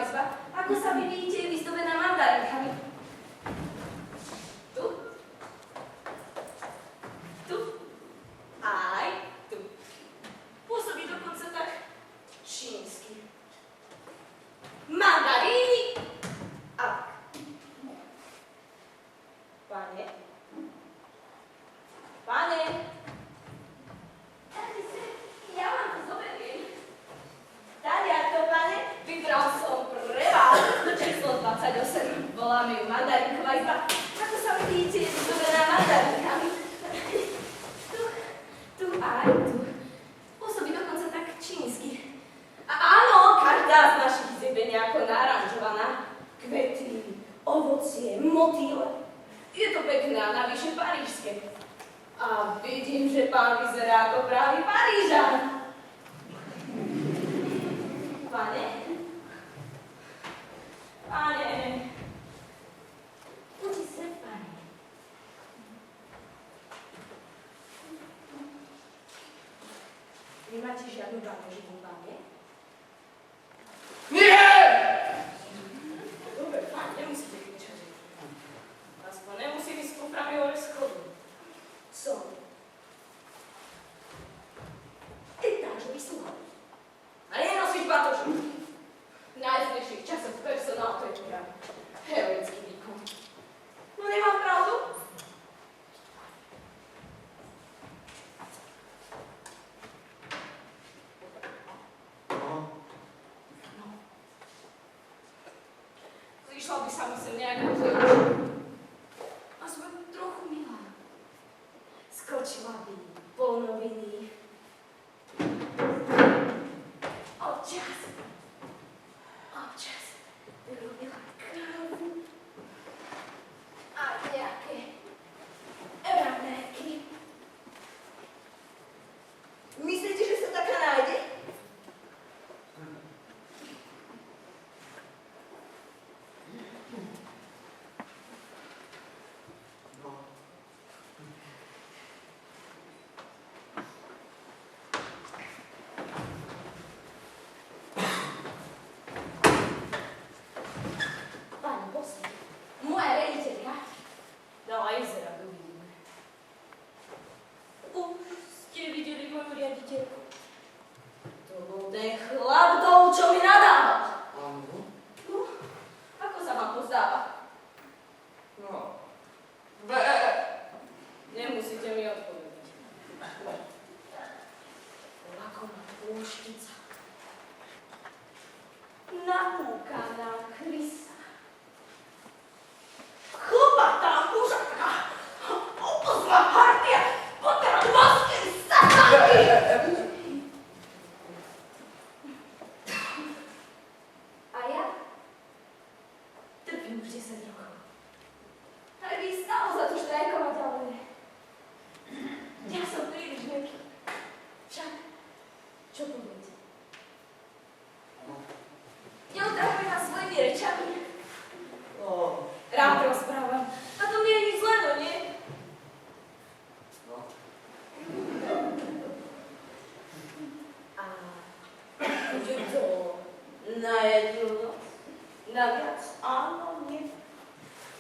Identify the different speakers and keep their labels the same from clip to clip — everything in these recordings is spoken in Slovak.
Speaker 1: izba, ako sa vy vidíte, je vyzdobená mandarinkami. Tu. Tu. Aj tu. Pôsobí dokonca tak čínsky. Mandaríny a... Pane? Pane? Ja vám to zoberiem. Taliarto, pane, vybral som pre vás číslo 28. Voláme ju mandarinková izba. Ako sa vidíte, je vyzdobená mandarinkami. Tu aj tu. Pôsobí dokonca tak čínsky. A áno, každá z našich izieb je nejako naranžovaná. Kvety, ovocie, motýle. Je to pekné a navyše parížske. A vidím, že pán vyzerá ako pravý Parížan. Pane? Pane? Poďte sem, pane. Vy máte žiadnu bátožinu, pane?
Speaker 2: Nie!
Speaker 1: Dobre, pán, nemusíte kričať. Aspoň nemusí ísť s kuframi hore schodu. Som. Etážový sluha. A nenosiť batožinu. V najzlejších časoch personál to je teda heroický výkon. No nemám pravdu? Zišla by sa mi sem nejaká dievčina. Aspoň trochu milá. Skočila by polnoviny. Občas by robila kávu. A nejaké ranéky. Myslíte, že sa taká nájde?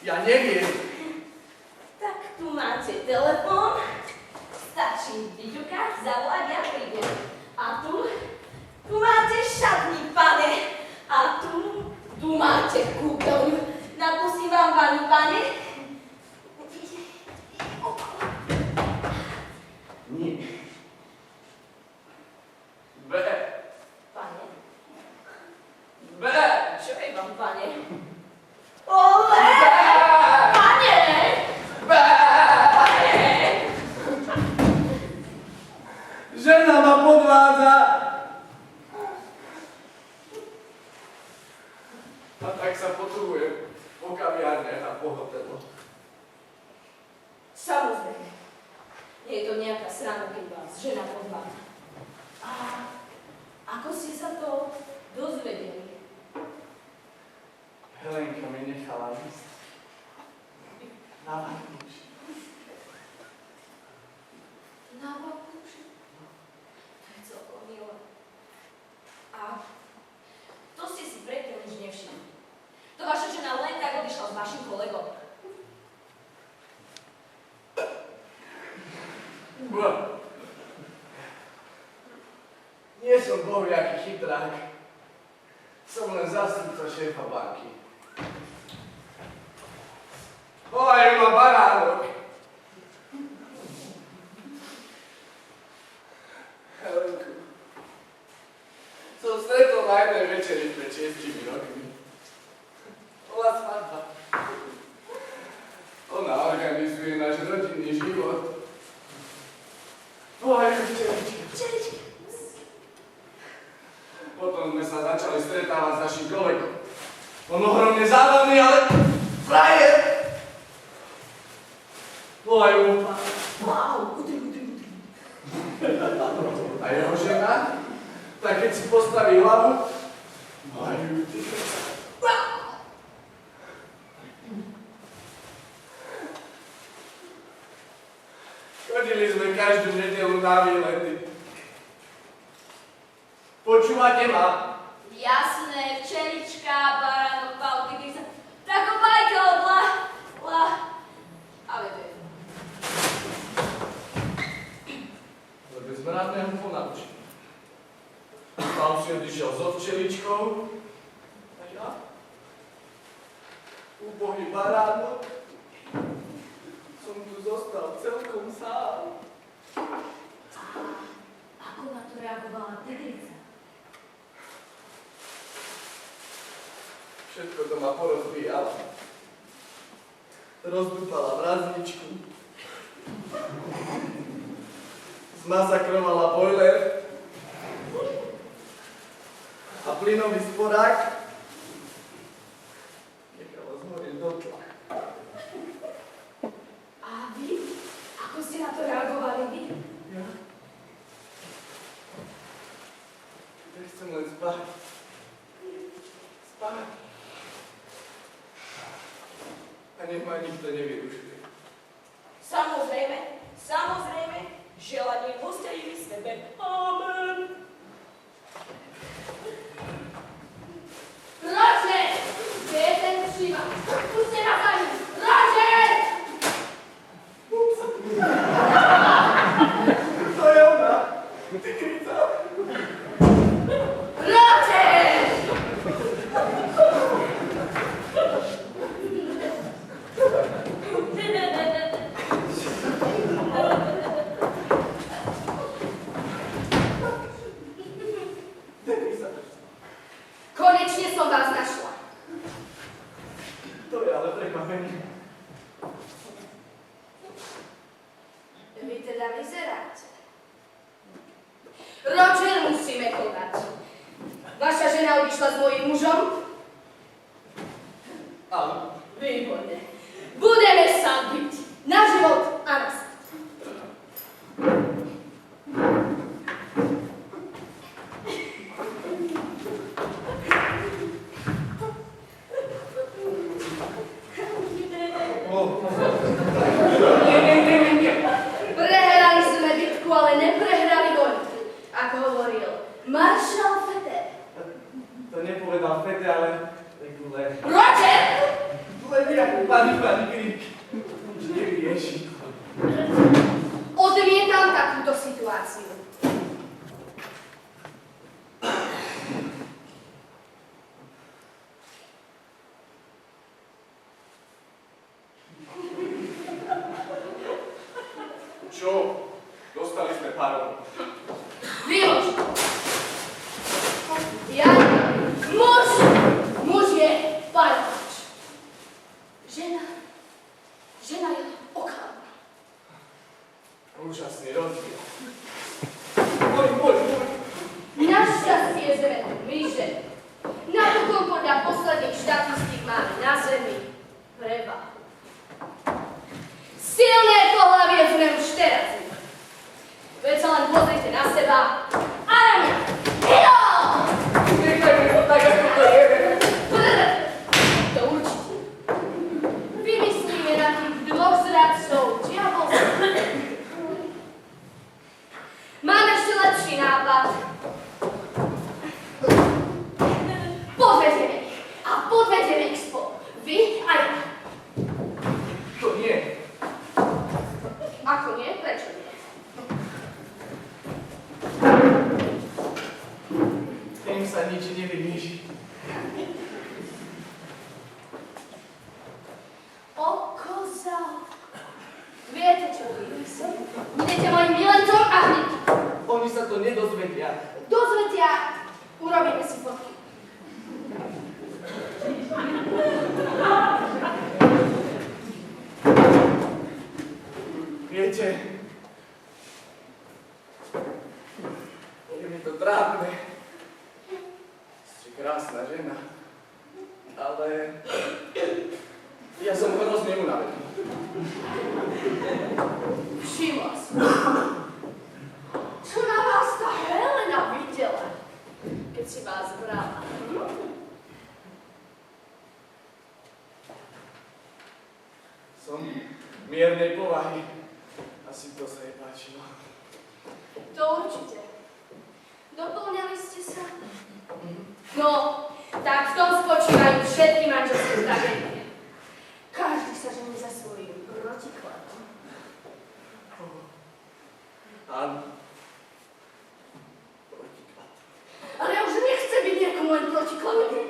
Speaker 2: Ja neviem.
Speaker 1: Tak tu máte telefón, stačí vyťukať, zavolať, ja prídem. A tu máte šatník, pane. A tu máte kúpeľňu. Napustím vám vanu, pane.
Speaker 2: Nie.
Speaker 1: Pane.
Speaker 2: Čo
Speaker 1: je vám, pane? Ole! Pane! Pane!
Speaker 2: Žena ma podvádza. A tak sa potrujem po kaviárne a po hotelu.
Speaker 1: Samozrejme. Nie je to nejaká sranda, keď vás žena podvádza. A ako ste sa to dozvedeli?
Speaker 2: Helenka mi nechala list. Na vankúši.
Speaker 1: Na vankúši? To je celkom milé. A to ste si predtým už nevšimli.
Speaker 2: Nie som bohviaký chytrák. Som len zástupca šéfa banky. Volajú ma Baránok. Helenku, som stretol na jednej večeri pred 6 rokmi. Bola svadba. Ona organizuje náš rodinný život. Volajú včeličky. Potom sme sa začali stretávať s našim kolegom. On ohromne zábavný, ale frajer. Volajú mu pán.
Speaker 1: Wow,
Speaker 2: A jeho žena, tak keď si postaví hlavu, volajú ty. Chodili sme každú nedelu na výlety. Počúvate ma?
Speaker 1: jasné, včelička, baránok, pál, tigrica. Tako bajka od ale to je.
Speaker 2: Ale bez mravného ponaučenia. Pán si odišiel so včeličkou. A ja? Ubohý baránok. Som tu zostal celkom sám.
Speaker 1: Ako na to reagovala tigrica?
Speaker 2: Všetko to ma porozbíjala. Rozdúpala mrazničku. Zmasakrovala bojler. A plynový sporák nechala zhoriť do tla.
Speaker 1: A vy? Ako ste na to reagovali vy?
Speaker 2: Ja? Ja chcem len spať. Spať. A nech ma nikto nevyrušuje.
Speaker 1: Samozrejme, želanie postejí sebe. Amen. Roger! Kde je ten příma? Puste na za ním! Roger!
Speaker 2: To je ona! Tigrica!
Speaker 1: Roger! Konečne som vás našla.
Speaker 2: To je ale prekvapenie.
Speaker 1: Vy teda vyzeráte. Roger, musíme konať. Vaša žena odišla s mojím mužom?
Speaker 2: Áno.
Speaker 1: Výborne. Budeme sa byť. Na život a na smrť. Prehrali sme bitku, ale neprehrali vojnu. Ako hovoril maršal Fete.
Speaker 2: To nepovedal Fete, ale regulér.
Speaker 1: Roger!
Speaker 2: Len nejakú pani Krík. Nič nevyrieši.
Speaker 1: Odmietam takúto situáciu.
Speaker 2: Čo? Dostali sme párov.
Speaker 1: Vylož! Ja, muž je parkoč. Žena je okladná.
Speaker 2: Úžasný rozdiel. Poď.
Speaker 1: Našťastie sme tu my ženy. Napokon podľa posledných štatistík máme na Zemi prevahu. Silné pohlavie sme už teraz. Veď sa len pozrite na seba a na mňa. Ido!
Speaker 2: Nechajme to tak, ako to je.
Speaker 1: To určite. Vymyslíme na tých dvoch zradcov diabolských. Mám ešte lepší nápad. Podvedieme ich a podvedieme ich spolu. Vy a ja.
Speaker 2: To nie.
Speaker 1: Ako nie? Prečo nie?
Speaker 2: sa nič nevymieši.
Speaker 1: O koza. Viete, čo bude? Budete mojim milencom a hneď.
Speaker 2: Oni sa to nedozvedia.
Speaker 1: Dozvedia, urobíme si fotky.
Speaker 2: Viete, je mi to trápne. Ste krásna žena, ale ja som hrozne unavený.
Speaker 1: Všimla som. Čo na vás tá Helena videla, keď si vás brala?
Speaker 2: Som miernej povahy. Asi to sa jej páčilo.
Speaker 1: To určite. Doplňali ste sa? No, tak v tom spočívajú všetky manželské tragédie. Každý sa žení za svojím protikladom.
Speaker 2: Áno. Protiklad.
Speaker 1: Ale ja už nechcem byť niekomu len protikladom.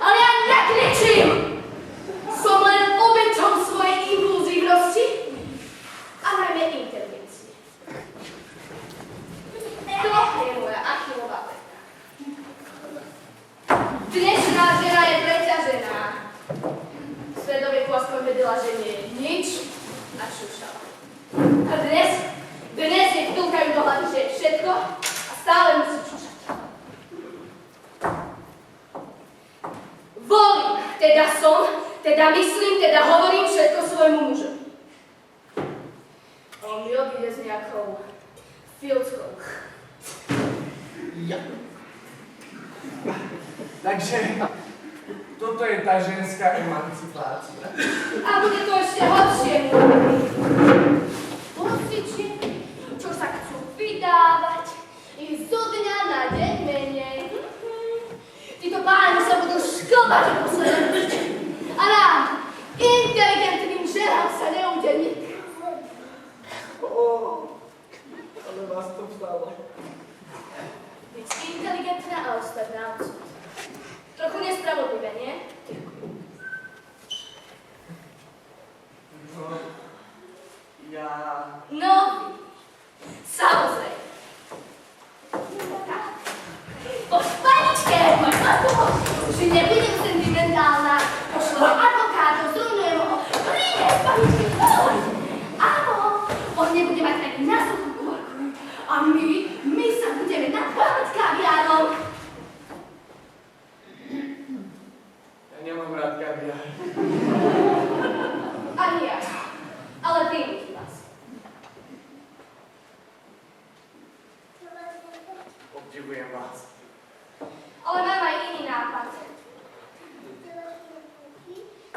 Speaker 1: Ale ja nekričím! Som len obeťou svojej impulzívnosti a najmä inteligencie. To je moja Achillová päta. Dnešná žena je preťažená. V stredoveku aspoň vedela, že nie je nič a šušala. A dnes jej vtúkajú do hlavy, že je všetko a stále musí šušať. Volím, teda som, teda myslím, teda hovorím všetko svojmu mužovi. On mi odíde s nejakou filckou.
Speaker 2: Ja. Takže toto je tá ženská emancipácia.
Speaker 1: A bude to ešte horšie. Pocite, čo sa chcú vydávať, ich zo dňa na deň menej. Títo páni sa budú šklbať o poslednom. A nám, inteligentným ženám sa neude nik.
Speaker 2: Ale vás to vstalo.
Speaker 1: Byť inteligentná a ostať na odsud. Trochu nespravodlivé, nie?
Speaker 2: No, ja...
Speaker 1: No, samozrejme. Poď, paničke, poď na to, že nebudem sentimentálna. Pošlem advokátov, zrujnujem ho. Príde, paničke, poď. Áno, on nebude mať ani na suchú kôrku. A my sa budeme napávať kaviárom.
Speaker 2: Ja nemám rád kaviár.
Speaker 1: Ani ja. Ale príjmite vás.
Speaker 2: Obdivujem vás.
Speaker 1: Ale mám aj iný nápad.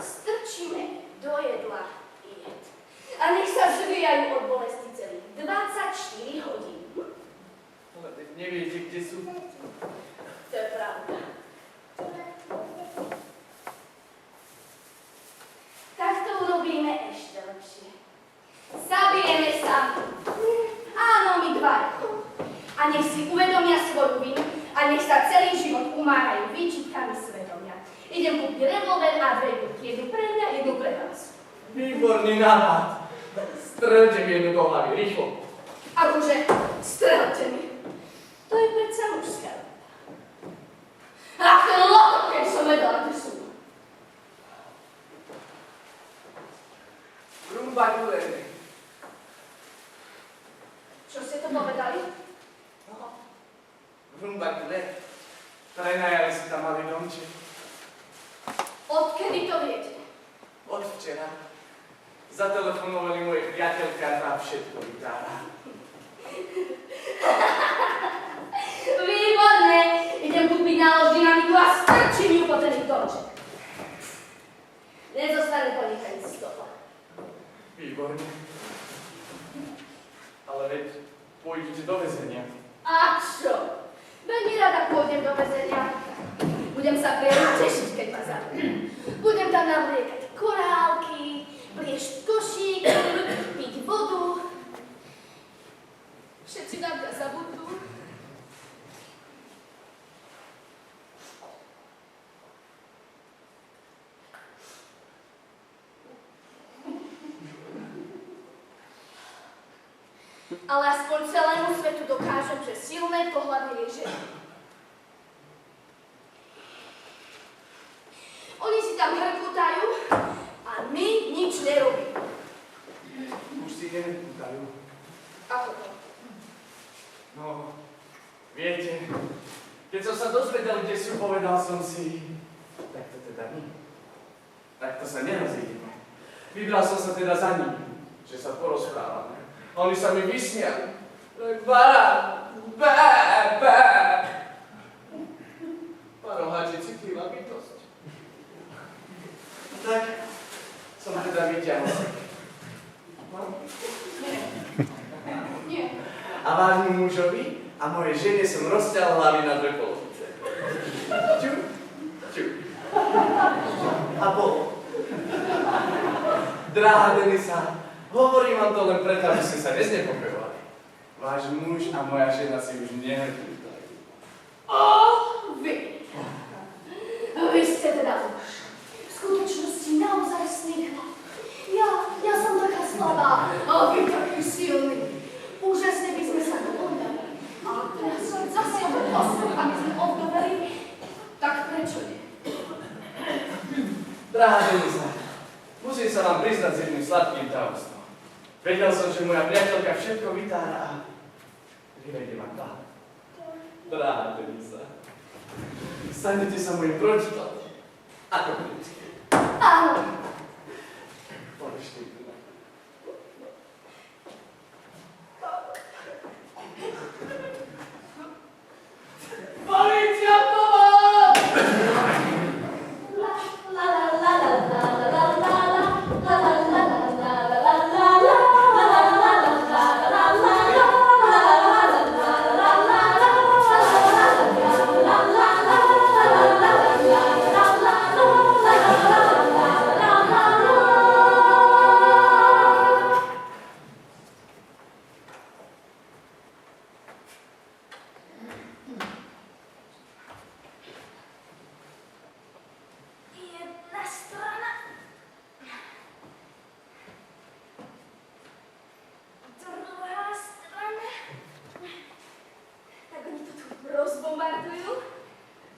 Speaker 1: Strčíme do jedla jed. A nech sa žvíjajú od bolesti celých 24 hodín.
Speaker 2: Ale neviete, kde sú.
Speaker 1: To je pravda. Tak to urobíme ešte lepšie. Zabijeme sa. Áno, my dvaja. A nech si uvedomia svoju vinu a nech sa celý život umáhajú výčitkami svedomia. Idem kúpiť revolver a dve burky. Jednu pre mňa, jednu pre vás.
Speaker 2: Výborný nápad. Strelte mi jednu do hlavy, rýchlo.
Speaker 1: Akože, strelte mi. To je predsa mužská veta. Ach, ten lotok, keď som vedela, kde sú.
Speaker 2: Rumbakulene.
Speaker 1: Čo ste to povedali?
Speaker 2: Rumbakule. Prenajali si tam malý domček.
Speaker 1: Odkedy to viete?
Speaker 2: Od včera. Zatelefonovali moje priateľka a všetko vytára.
Speaker 1: Výborné! Idem kúpiť nálož dynamitu a strčím ju po ten domček. Nezostane po nich ani stopa.
Speaker 2: Výborne. Ale veď pôjdete do väzenia.
Speaker 1: A čo? Veľmi rada pôjdem do väzenia. Budem sa veľmi tešiť, keď ma zavrú. Budem tam navliekať korálky, pliešť košíky, piť vodu. Všetci na mňa zabudnú. Ale aspoň celému svetu dokážem, že silné pohlavie je žena. Oni si tam hrkutajú a my nič nerobíme.
Speaker 2: Už si nehrkutajú.
Speaker 1: Ako to?
Speaker 2: No, viete, keď som sa dozvedel, kde sú, povedal som si, tak to teda nie. Takto sa nerozídeme. Vybral som sa teda za nimi, že sa porozprávame. Oni sa mi vysmiali. Barán, bé. Paroháč je citlivá bytosť. Tak som teda vyťahol.
Speaker 1: Nie.
Speaker 2: A vášmu mužovi a mojej žene som rozťal hlavy na dve polovice. Ču, ču. A bolo. Drahá Denisa, hovorím vám to len preto, aby ste sa neznepokojovali. Váš muž a moja žena si už nehrkutajú.
Speaker 1: Vy. Vy ste teda muž. V skutočnosti naozaj chlap. Ja som taká slabá a vy taký silný. Úžasne by sme sa dohodali. A teraz keď zasiahol osud, aby sme obdoveli, tak prečo nie?
Speaker 2: Drahá Denisa, musím sa vám priznať s jedným sladkým tajomstvom. Vedel som, že moja priateľka všetko vytára a vyvedie ma tam. Drahá Denisa, stanete sa mojim protiklad. Ako príčky.
Speaker 1: Áno.
Speaker 2: Polešte tu na. Polícia, pomoc!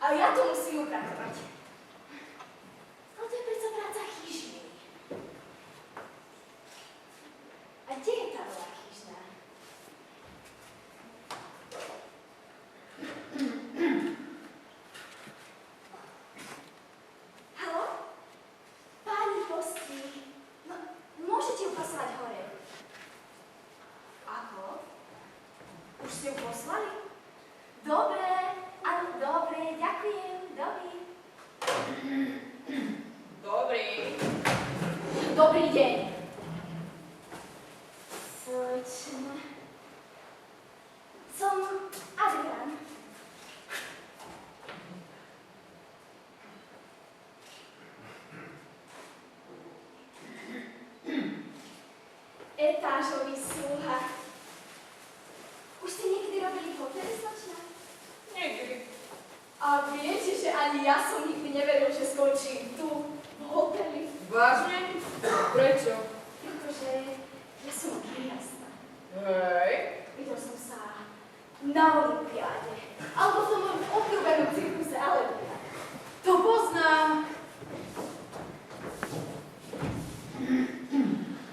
Speaker 1: A ja to musím upratovať. Ale to je predsa práca chýžny. A kde je tá bola chýžna? Haló? Páni hosti, no, môžete ju poslať hore. Ako? Už ste ju poslali? Dobre. Áno, dobre, ďakujem, Dobrý deň. Slečna. Som Adrián. Etážový sluha. Už ste niekedy robili v hoteli, slečna?
Speaker 3: Niekedy.
Speaker 1: A viete, že ani ja som nikdy neveril, že skončím tu, v hoteli.
Speaker 3: Vážne? Prečo?
Speaker 1: Pretože ja som gymnasta.
Speaker 3: Hej.
Speaker 1: Videl som sa na olympiáde. Alebo v tom môjom obľúbenom cirkuse Alegria.
Speaker 3: To poznám.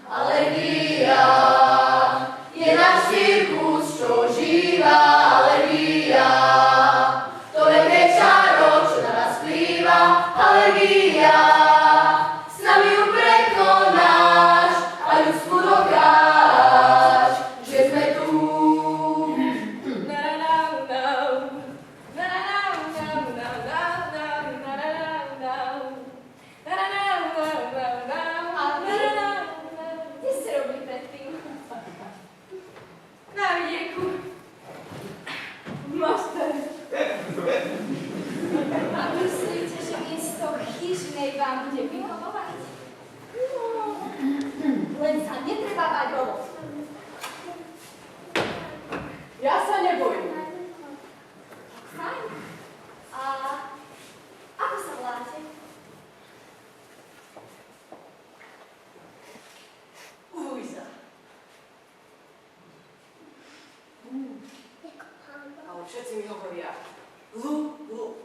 Speaker 1: Alegria je náš cirkus, čo žíva. Alegria, to je večaro, čo na nás plýva. Alegria, s nami ju prekonáš a ľudsku dokáž, že sme tu. Na na na na, na na
Speaker 3: Všetci mi hovoria. Lu, lu.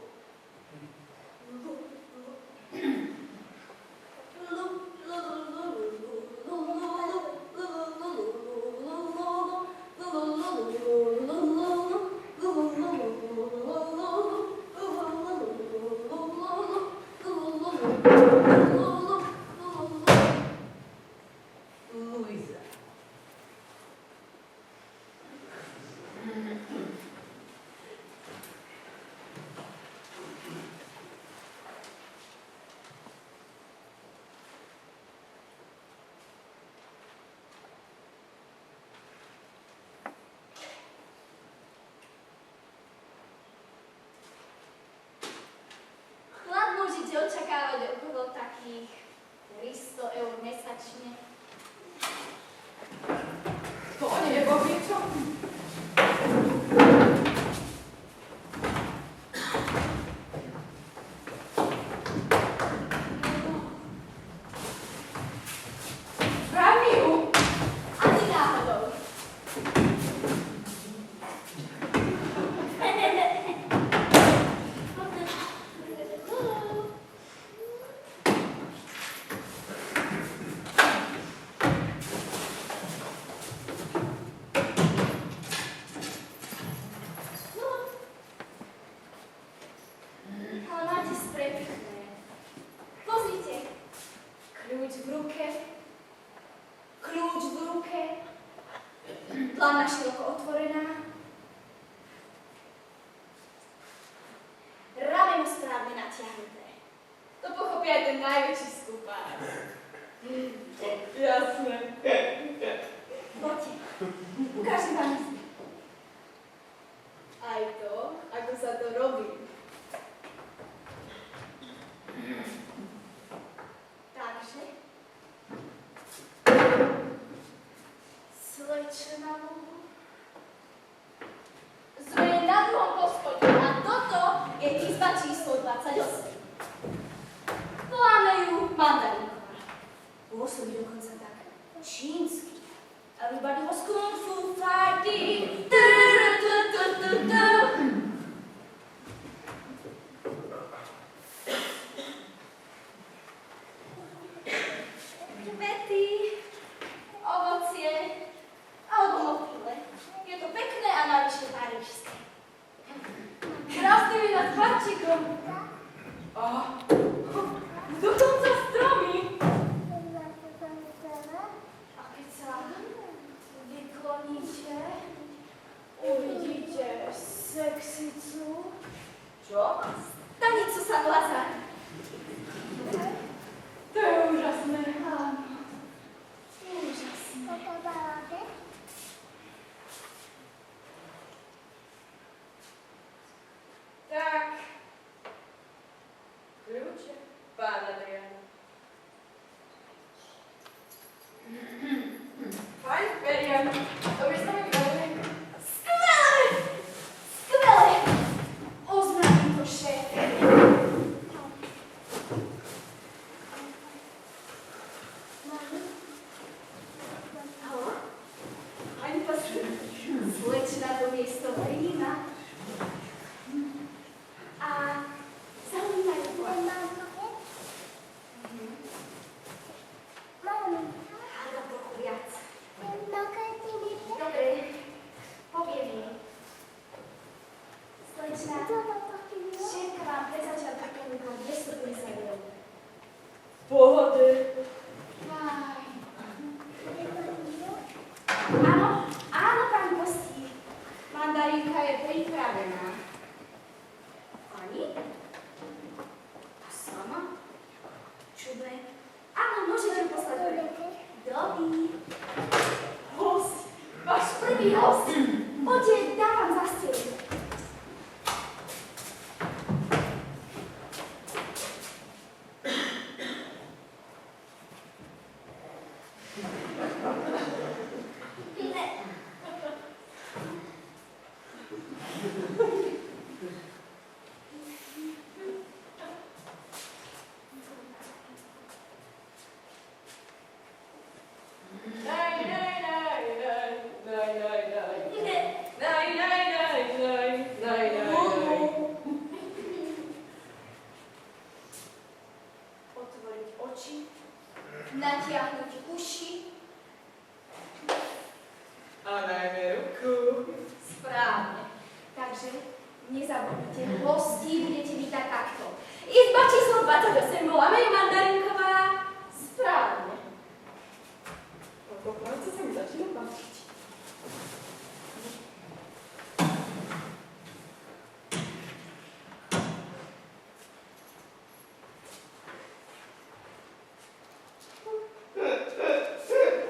Speaker 3: Luisa.
Speaker 1: Chlap môžete očakávať okolo takých 300 eur mesačne.
Speaker 3: To nie je niečo? Ramiu!
Speaker 1: Ani náhodou. Ale máte sprej pekné. Pozrite. Kľúč v ruke. Kľúč v ruke. Dlana široko otvorená. Rameno správne natiahnuté. To pochopí aj ten najväčší skupár.
Speaker 3: Jasné.
Speaker 1: Poďte. Ukážem vám.
Speaker 3: Aj to, ako sa to robí.
Speaker 1: Takže. Slečna Lulu. Sme na druhom poschodí a toto je izba číslo 28. Voláme ju Mandarinková. Pôsobí dokonca tak čínsky. Everybody was kung fu fighting. Kvety, ovocie alebo motýle. Je to pekné a navyše parížské.
Speaker 3: Krásny mi nad parčíkom. A dokonca stromy.
Speaker 1: A keď sa vykloníte, uvidíte sexicu.
Speaker 3: Čo?
Speaker 1: Stanicu sa glaza.
Speaker 3: To je úžasné.
Speaker 1: Áno. Úžasné.
Speaker 3: Tak. Kľúče, pán Adrian. Fajn, beriem. Dobre sa mi vybavujem.
Speaker 1: Skvelé! Skvelé! Oznámim to šéfe. Haló? Pani posl. Slečna to miesto príjma. A zaujímajú vás. Hádam trochu viac. Dobre, poviem jej. Slečna, šéfka vám pre začiatok ponúkla 250 eur.
Speaker 3: Pohode.
Speaker 1: Fajn. Áno, áno, pán Kostík. Mandarínka je pripravená. Pani? A sama? Čudné. Áno, môžete poslať Dobrý. Host. Váš prvý host. Poďte, dám vám zastieť.
Speaker 3: Daj, daj, daj, daj, daj, daj, daj.
Speaker 1: 28 bola Meju Mandarinková. Správne.
Speaker 3: Toto práce sa mi začína páčiť.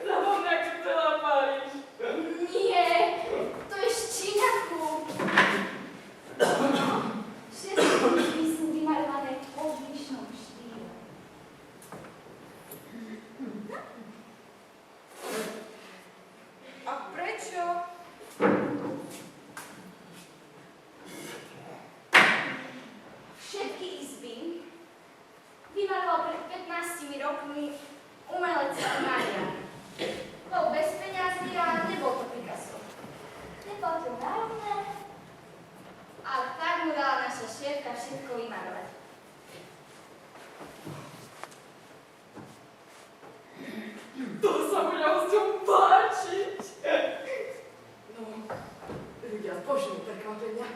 Speaker 3: Zabavné, ako celá Paríž.
Speaker 1: Nie, to je ščíňaku. Všetky izby sú vymalované v odlišnom štýle.
Speaker 3: A prečo?
Speaker 1: Všetky izby vymaloval pred 15 rokmi umelec Marian. Bol bez peňazí a nebol to Picasso. Neplatil národné, ale tak mu dala naša šéfka všetko vymalovať.
Speaker 3: To sa bude hosťom páčiť. No, ľudia zbožňujú prekvapenia.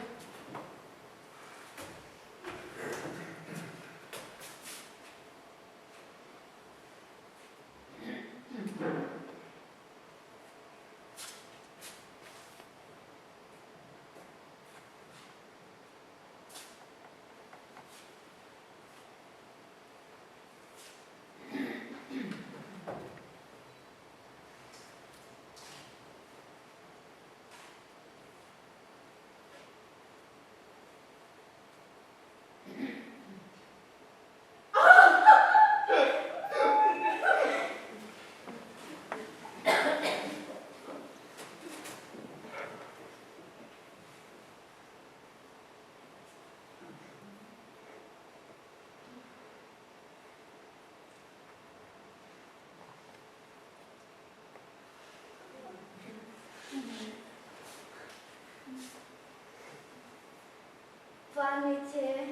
Speaker 1: Plánujete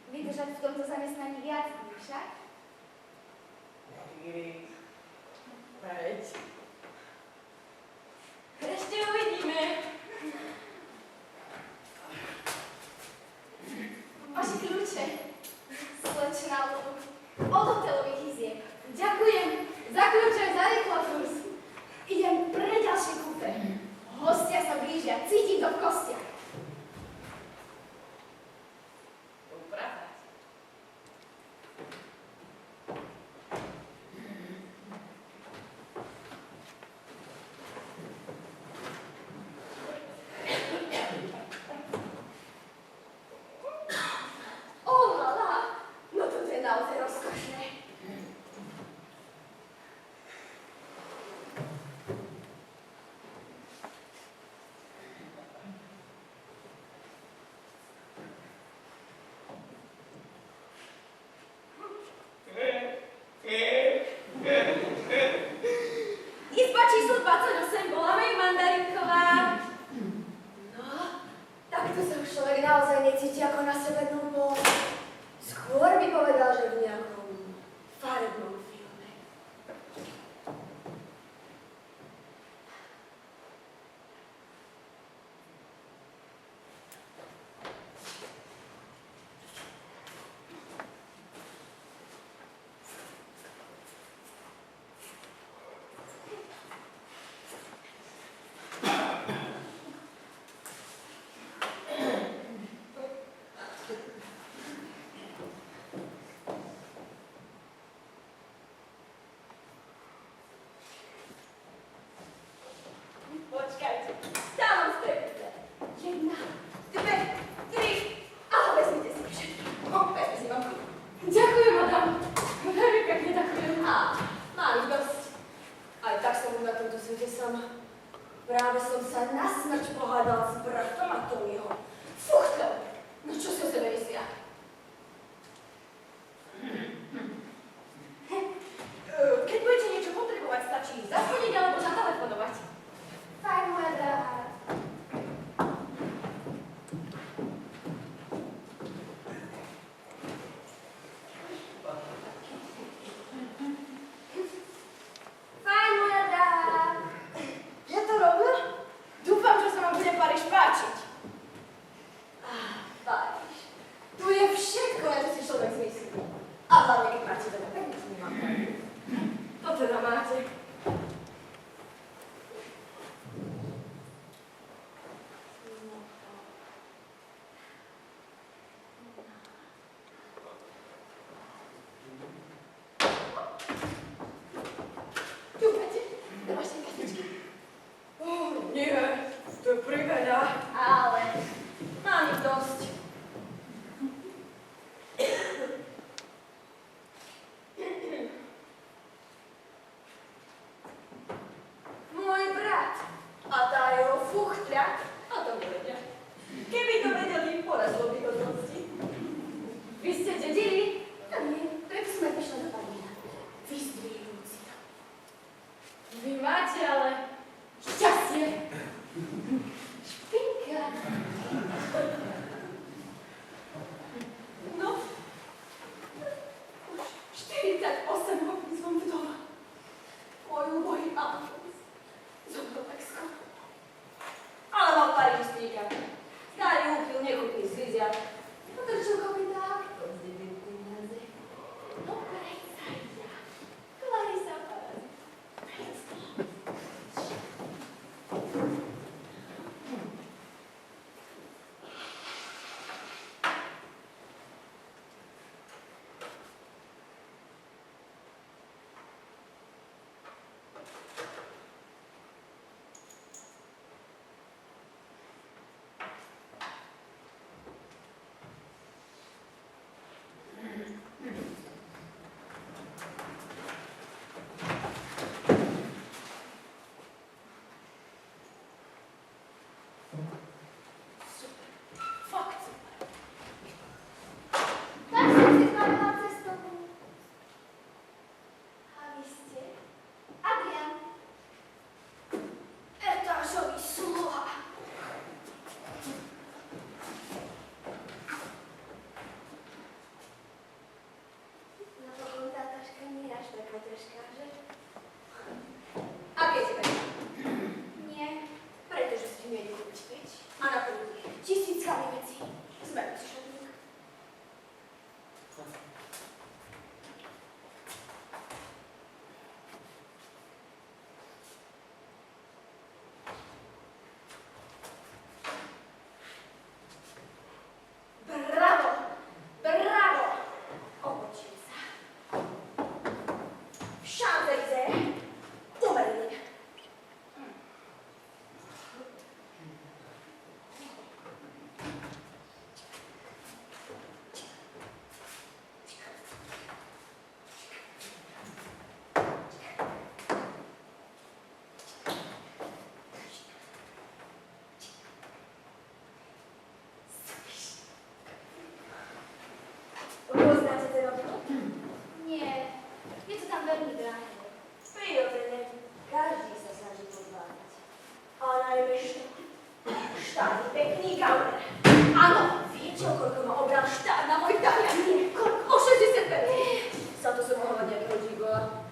Speaker 1: vydržať v tomto zamestnaní viac dní však?
Speaker 3: 4, 5.
Speaker 1: Ešte uvidíme. Vaše kľúče, slečna od hotelových izieb. Ďakujem za kľúče za rýchlokurs. Idem pre ďalšie kúpe. Hostia sa blížia, cítim to v kostiach.
Speaker 3: Upratať.
Speaker 1: Olala, no toto je naozaj rozkošné. Izba číslo 28 bola Meju Mandarinková.
Speaker 4: No, takto sa už človek naozaj necíti ako na sebednom poli. Skôr by povedal, že v nejakom farebnom filme. veľmi drahé. Prirodzene, každý sa snaží podvádzať. A najmä štát pekný gauner. Áno, viete, o koľko ma obral štát na môj talian? Nie, koľko? O 60%. Za to som mohla mať nejakého gigola.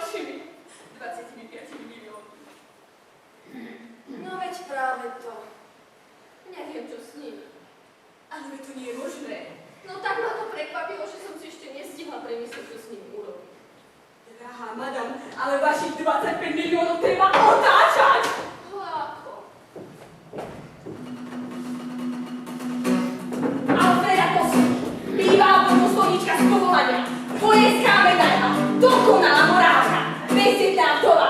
Speaker 1: ďalšími 25 miliónmi.
Speaker 4: No veď práve to.
Speaker 1: Neviem, čo s ním. Ale veď to nie je možné. No tak ma to prekvapilo, že som si ešte nestihla premyslieť, čo s ním urobiť. Drahá madam, ale vašich 25 miliónov treba otáčať! Ako? Alfreda Kosík, bývalá pomocníčka z povolania, vojenská medaila, dokonalá morálka, bezjedná vdova.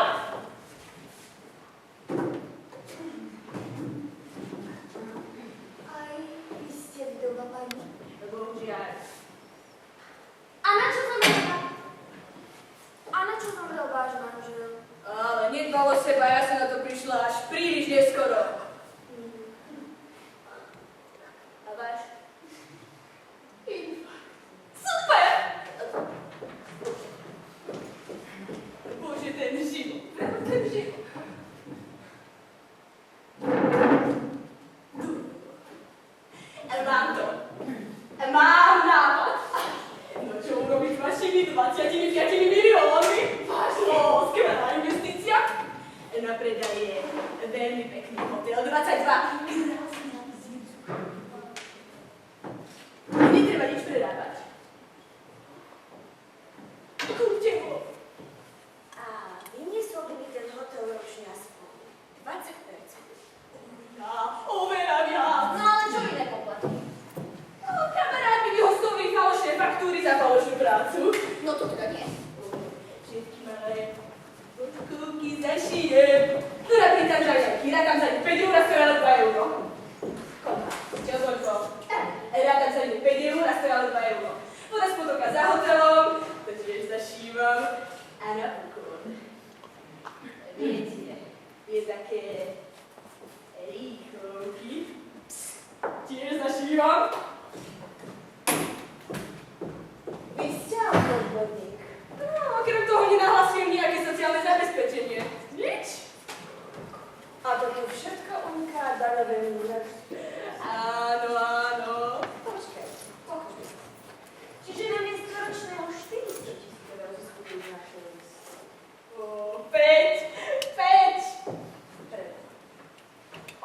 Speaker 4: Aj vy ste vdova, pani.
Speaker 1: Bohužiaľ.
Speaker 4: A na čo zomrel? A na čo zomrel váš manžel?
Speaker 1: Ale nedbal o seba, ja som na to prišla až príliš neskoro. A váš? Infarkt. Super! Bože, ten život. Ten život. Mám to. Mám nápad. No čo urobiť s vašimi 25 miliónmi? Vážno, skvelá investícia. Na predaje veľmi pekný hotel, 22 krásna zimzu. Netreba nič predávať. Kúpte ho.
Speaker 4: A vyniesol by mi ten hotel ročne aspoň 20%.
Speaker 1: Oveľa viac.
Speaker 4: No ale čo mi nepoplatí?
Speaker 1: No, kamarát by vyhostoval falošné faktúry za falošnú prácu.
Speaker 4: No to teda nie.
Speaker 1: Všetky malé kúky zašijem. No napríklad žaľaky, rádam za nich 5 eur a stojalo 2 euro. Koľko? Čo toľko? Rádam za nich 5 eur a stojalo 2 euro. Voda z potoka za hotelom, to tiež zašívam. A napokon. Viete, je také rýchlovky. Tiež zašívam.
Speaker 4: Vy ste odborník.
Speaker 1: No, okrem toho nenahlasujem nejaké sociálne zabezpečenie. Nič?
Speaker 4: A toto všetko uniká daňovému úradu.
Speaker 1: Áno, áno.
Speaker 4: Počkaj, pokaž. Čiže namiesto ročného 400 000 eur zisku vynášajú
Speaker 1: O, 5.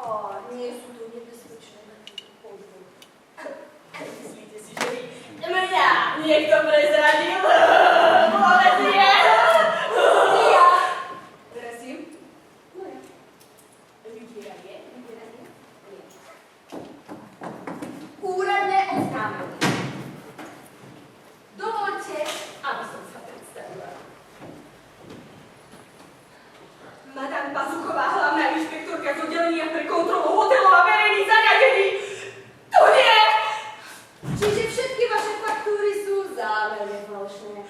Speaker 4: A nie sú to nebezpečné podvody.
Speaker 1: Myslíte si, že by mňa niekto prezradil? Vôbec nie.
Speaker 4: Ja.
Speaker 1: Prosím?
Speaker 4: No ja.
Speaker 1: Vydieranie?
Speaker 4: Vydieranie? Nie. Úradné oznámenie. Dovoľte,
Speaker 1: Aby som sa predstavila. Madame Pazuchová, hlavná inšpektorka z oddelenia pre kontrolu hotelov a verejných zariadení. To nie!
Speaker 4: čiže všetky vaše faktúry sú zámerne falošné.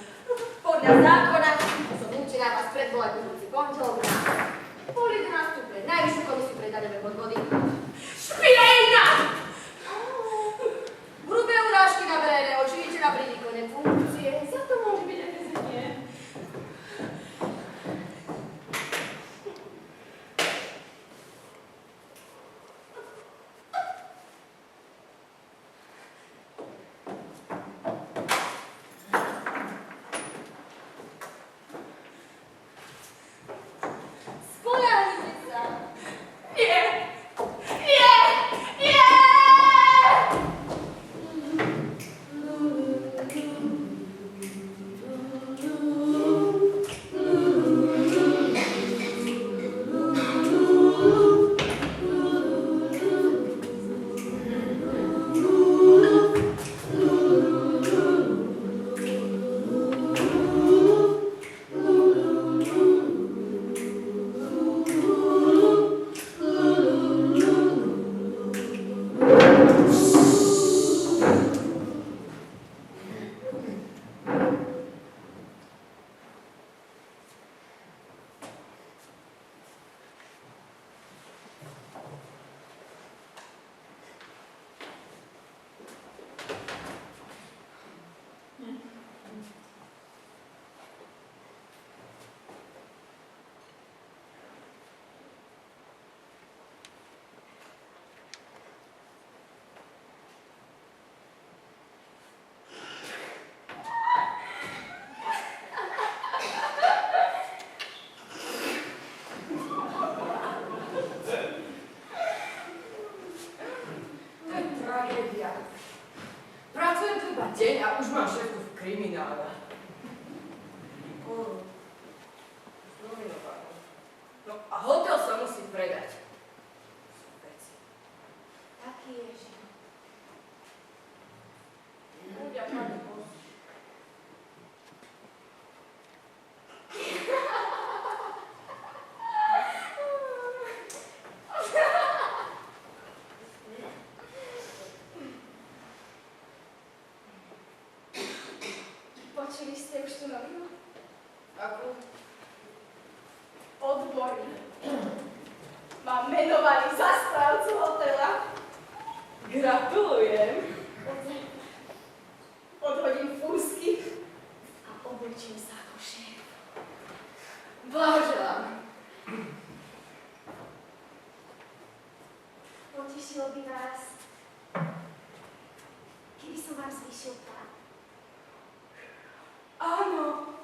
Speaker 4: Podľa zákona som nútená vás predvolať budúci pondelok na poli 12 pre Najvyššiu komisiu pre daňové podvody.
Speaker 1: Špinejna!
Speaker 4: Hrubé urážky na verejné očividiteľa pri výkone funkcie.
Speaker 1: Za to môže byť aj väzenie.
Speaker 4: Spoľahnite sa.
Speaker 1: Nie! Nie!
Speaker 2: Akú?
Speaker 1: Odborný. Ma menovaný za správcu hotela. Gratulujem. Odhodím fúsky a oblečím sa ako šéf. Blahoželám.
Speaker 4: Potešilo by vás, keby som vám zvýšil plat.
Speaker 1: Áno.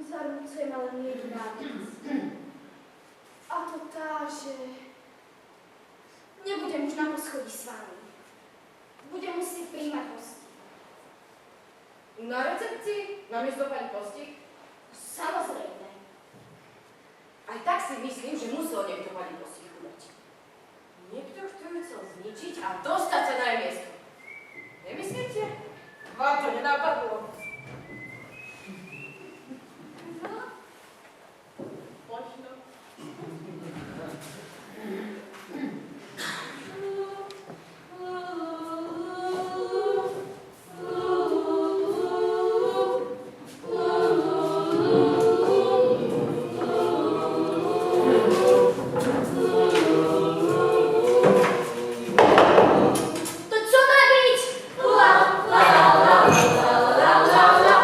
Speaker 4: Zarmucujem ale nie jediná vec. A to tá, že nebudem už na poschodí s vami. Budem musieť príjmať hostí.
Speaker 3: Na recepcii? Namiesto pani Postik?
Speaker 4: Samozrejme.
Speaker 3: Aj tak si myslím, že musel niekto pani Postichu dať. Niekto, kto ju chcel zničiť a dostať sa na jej miesto. Nemyslíte?
Speaker 1: Vám to nenapadlo. Možno.
Speaker 4: To čo má byť? La, la, la, la, la, la, la.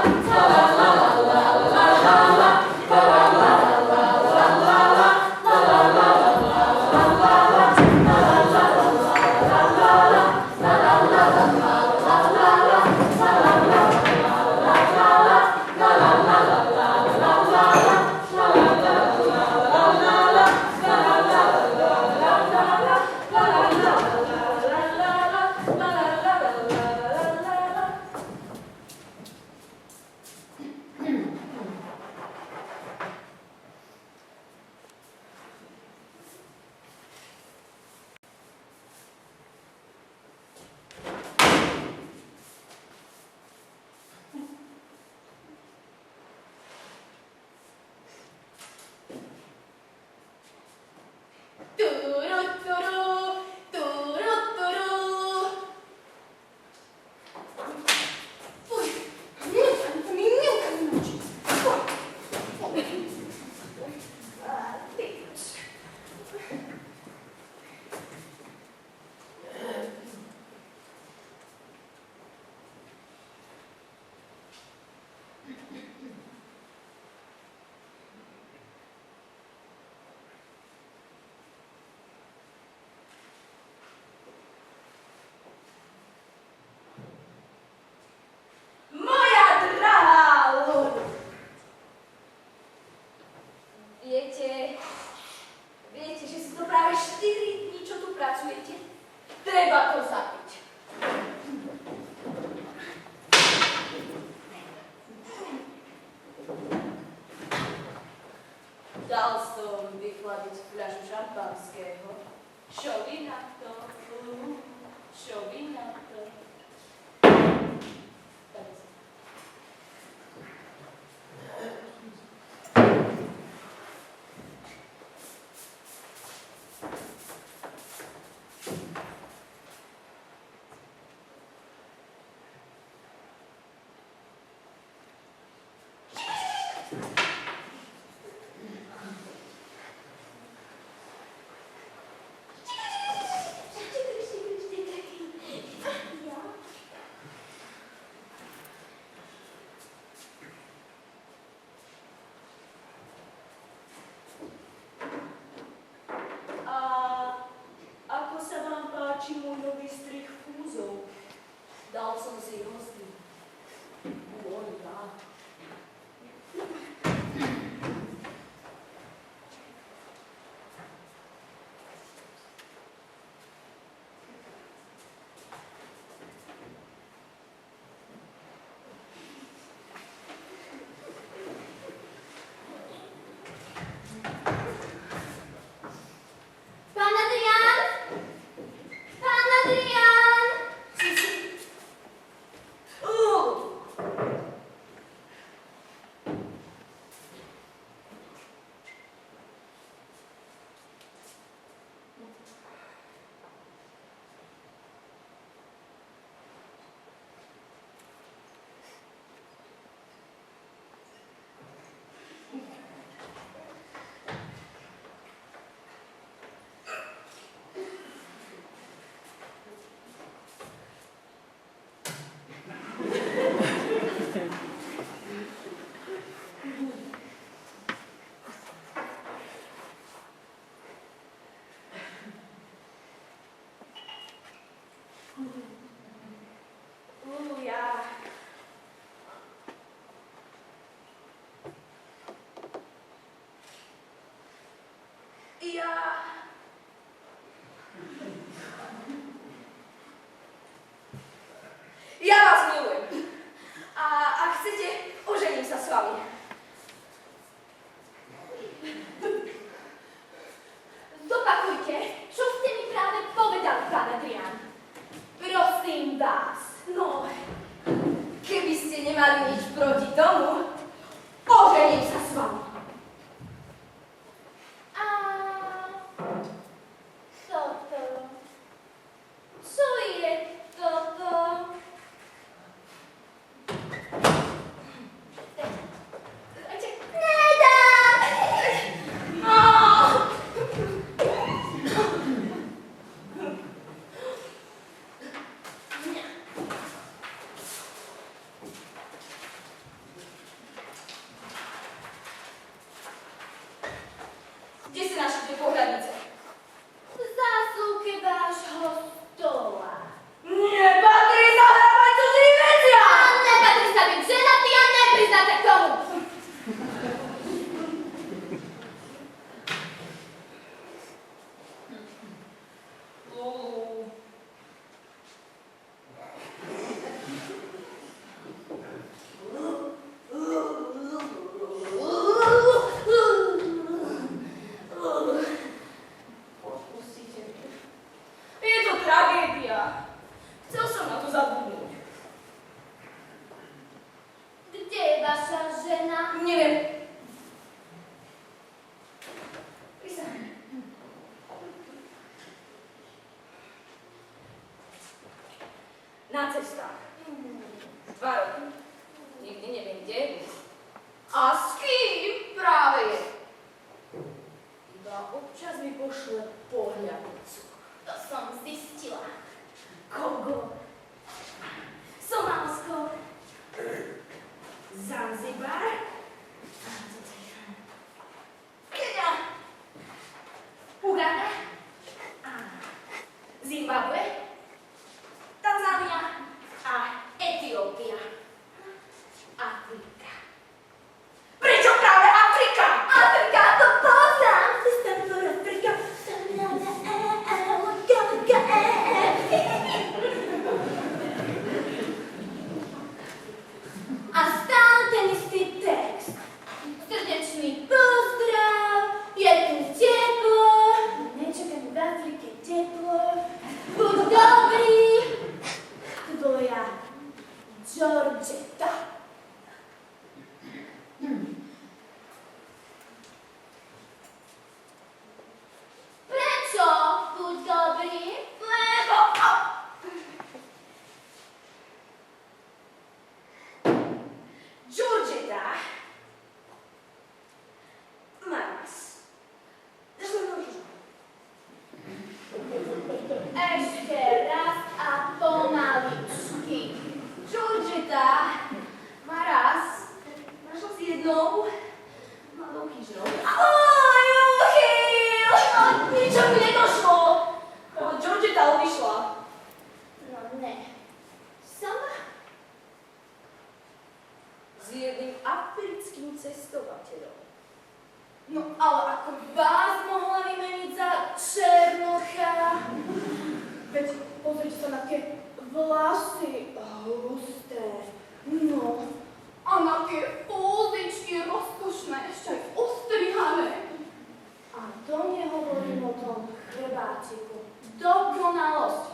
Speaker 1: vami.
Speaker 4: Zopakujte, čo ste mi práve povedali, pán Adrián. Prosím vás.
Speaker 1: No, keby ste nemali nič proti tomu, ožením sa s vami.
Speaker 4: A toto? Co je toto? Nedám!
Speaker 1: Kde si našli tie pohľadnice?
Speaker 4: V zásuvke vášho stola.
Speaker 1: Nepatrí sa hrávať cudzí veciam!
Speaker 4: A nepatrí sa byť ženatý a nepriznať sa k tomu!
Speaker 1: Odpustite mi. Je to tragédia. Chcel som na to zabudnúť.
Speaker 4: Kde je vaša žena?
Speaker 1: Neviem. Prisahni. Na cestách. 2 roky. Nikdy neviem kde. A s kým práve je? Iba občas mi pošle pohľadnicu.
Speaker 4: To som zistila.
Speaker 1: Kongo. Somálsko. Zanzibar. Kenia. Uganda. Zimbabwe. Tanzánia a Etiópia. Afrika. Prečo práve Afrika?
Speaker 4: Afrika, to poznám!
Speaker 1: Afrika.
Speaker 4: A stále ten istý text. Srdečný pozdrav, je tu teplo, nečakám v Afrike teplo. Buď dobrý, tvoja Georgetta. Prečo buď dobrý?
Speaker 1: Lebo... Georgetta má nás.
Speaker 4: Ešte raz a pomaličky.
Speaker 1: Georgetta má raz. Našla si jednou mladou kýžnou. Ahoj, Uchyl! Ničo mi nedošlo. Georgetta odišla.
Speaker 4: No ne. Sama?
Speaker 1: S jedným africkým cestovateľom.
Speaker 4: No ale ako vás mohla vymeniť za černocha? Veď pozrite sa na tie vlasy husté. No. A na tie púzičky rozkošné, ešte aj ostrihané. A to nehovorím o tom chrbáčiku. Dokonalosť.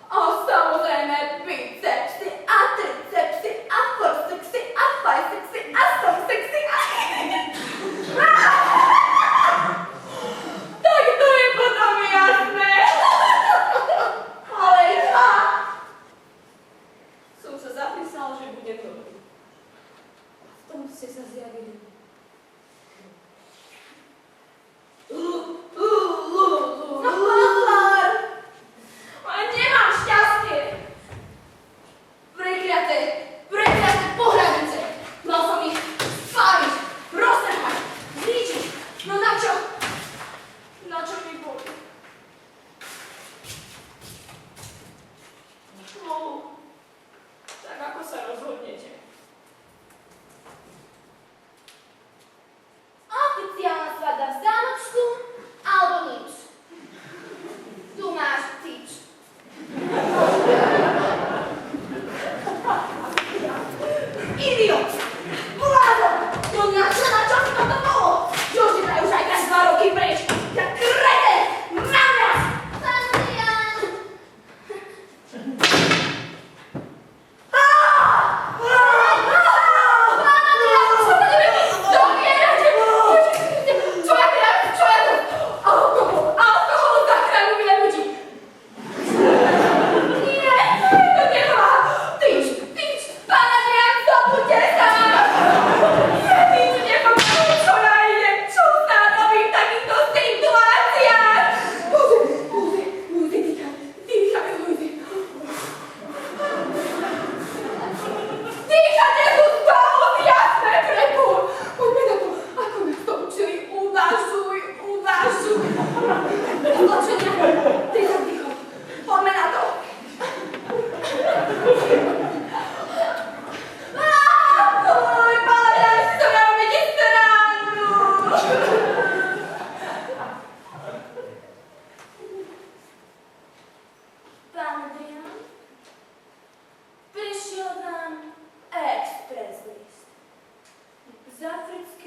Speaker 4: A samozrejme bicepsy a tricepsy a forcepsy a bicepsy a somsexy a... Tak to je potom jasné.
Speaker 1: Ale ja som sa zapísal, že budem dobrý. A v tom ste sa zjavili. No pozor! Ale nemám šťastie! Prekliaté pohľadnice! Mal som ich spáliť, roztrhať, zničiť. No na čo? Na čo mi boli? No, tak ako sa rozhodnete.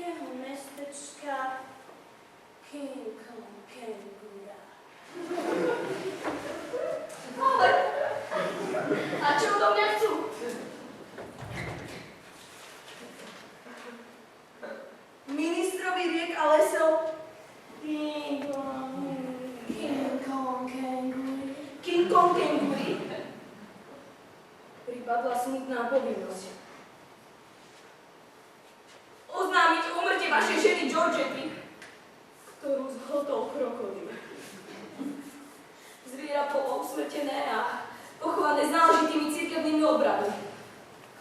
Speaker 4: takého mestečka King Kong Kengura.
Speaker 1: Ale... A čo odo mňa chcú? Ministrovi riek a lesov. King Kong Kenguri. King Kong Kenguri. Pripadla smutná povinnosť. Oznámiť úmrtie vašej ženy Georgety, ktorú zhltol krokodil. Zviera bolo usmrtené a pochované s náležitými cirkevnými obradmi.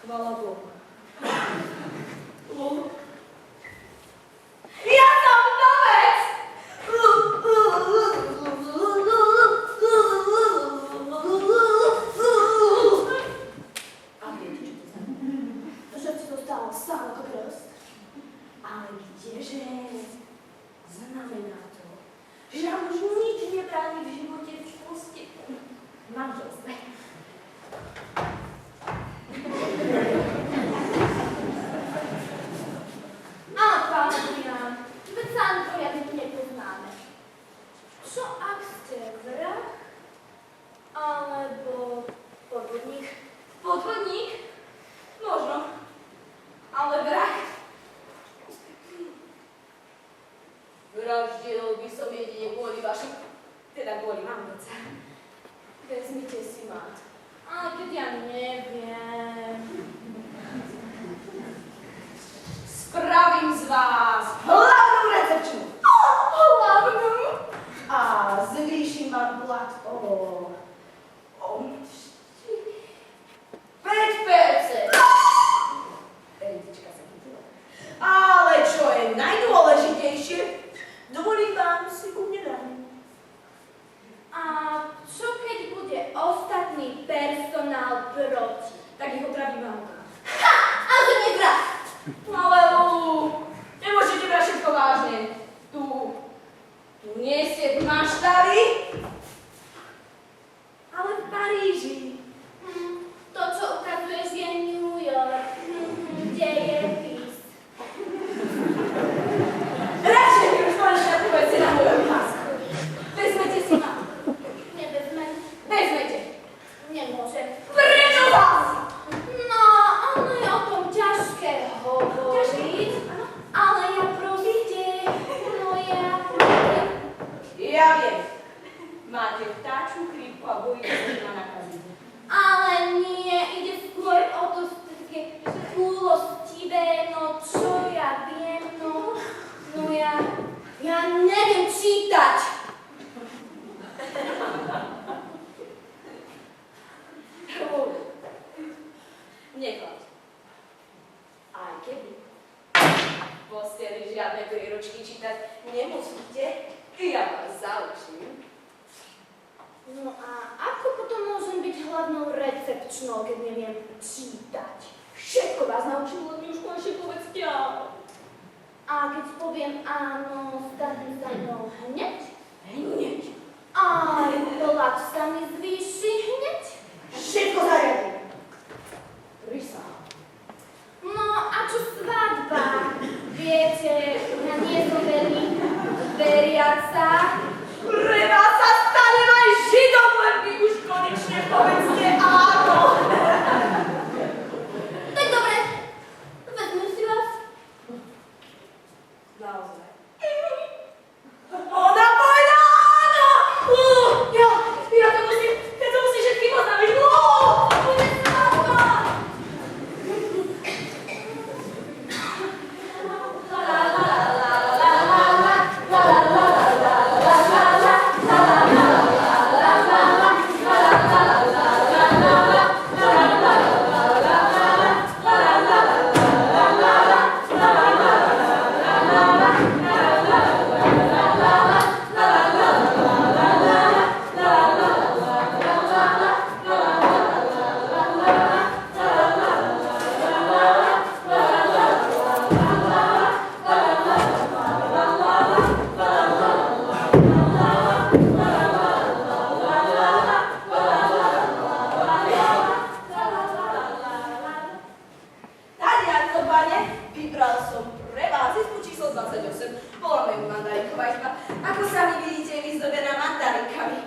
Speaker 1: Chvala Bohu. Ja som vdovec! A viete, čo to znamená?
Speaker 4: Že ti zostalo stále ako prst.
Speaker 1: Ale kdeže? Znamená to, že nám už nič nebráni v živote v šťastí. Manželstve.
Speaker 4: Áno, pán Adrián, veď sa ani poriadne nepoznáme. Čo ak ste vrah? Alebo podvodník?
Speaker 1: Podvodník? Možno. Ale vrah? Vraždil by som jedine kvôli vašim, teda kvôli manželce. Vezmite si ma.
Speaker 4: Ale keď ja neviem.
Speaker 1: Spravím z vás hlavnú recepčnú. Hlavnú. A zvýšim vám plat o 5%. Eridička sa chytila. Ale čo je najdôležitejšie, dovolím vám si ku mne dať.
Speaker 4: A čo keď bude ostatný personál proti?
Speaker 1: Tak ich otravím vám.
Speaker 4: Ha! A to nie vrah!
Speaker 1: Ale nemôžete brať všetko vážne. Tu nie ste v maštári, ale v Paríži.
Speaker 4: To, čo ukazuješ, je New York. Dejepis.
Speaker 1: Radšej mi už konečne povedzte na moju otázku. Vezmete si ma.
Speaker 4: Nevezmem.
Speaker 1: Vezmete.
Speaker 4: Nemôžem.
Speaker 1: Prečo vás?
Speaker 4: No, ono je o tom ťažké hovoriť. Ale ja proste,
Speaker 1: Ja viem. Máte vtáčiu chrípku a bojíte sa, že ma nakazíte.
Speaker 4: ale nie, ide skôr o to také chúlostivé, no čo ja viem, no ja neviem čítať.
Speaker 1: Neklad. Aj keby. V posteli žiadne príručky čítať nemusíte. Ja vás zaučím.
Speaker 4: No a ako potom môžem byť hlavnou recepčnou, keď neviem čítať?
Speaker 1: Všetko vás naučím, len mi už konečne povedzte áno.
Speaker 4: A keď poviem áno, stane sa mnou hneď?
Speaker 1: Hneď.
Speaker 4: Aj plat sa mi zvýši hneď?
Speaker 1: Všetko zariadím. Prisahám.
Speaker 4: No a čo svadba? Viete, ja nie som veľmi veriaca.
Speaker 1: Pre vás sa stane aj Židom, len vy už konečne povedzte áno.
Speaker 4: Tak dobre, vezmem si vás.
Speaker 1: Naozaj. Ona povedala áno! Ja to musím všetky poznámiť. Bude svadba! 128. Voláme ju Mandarinková izba. Ako sami vidíte, je vyzdobená mandarinkami.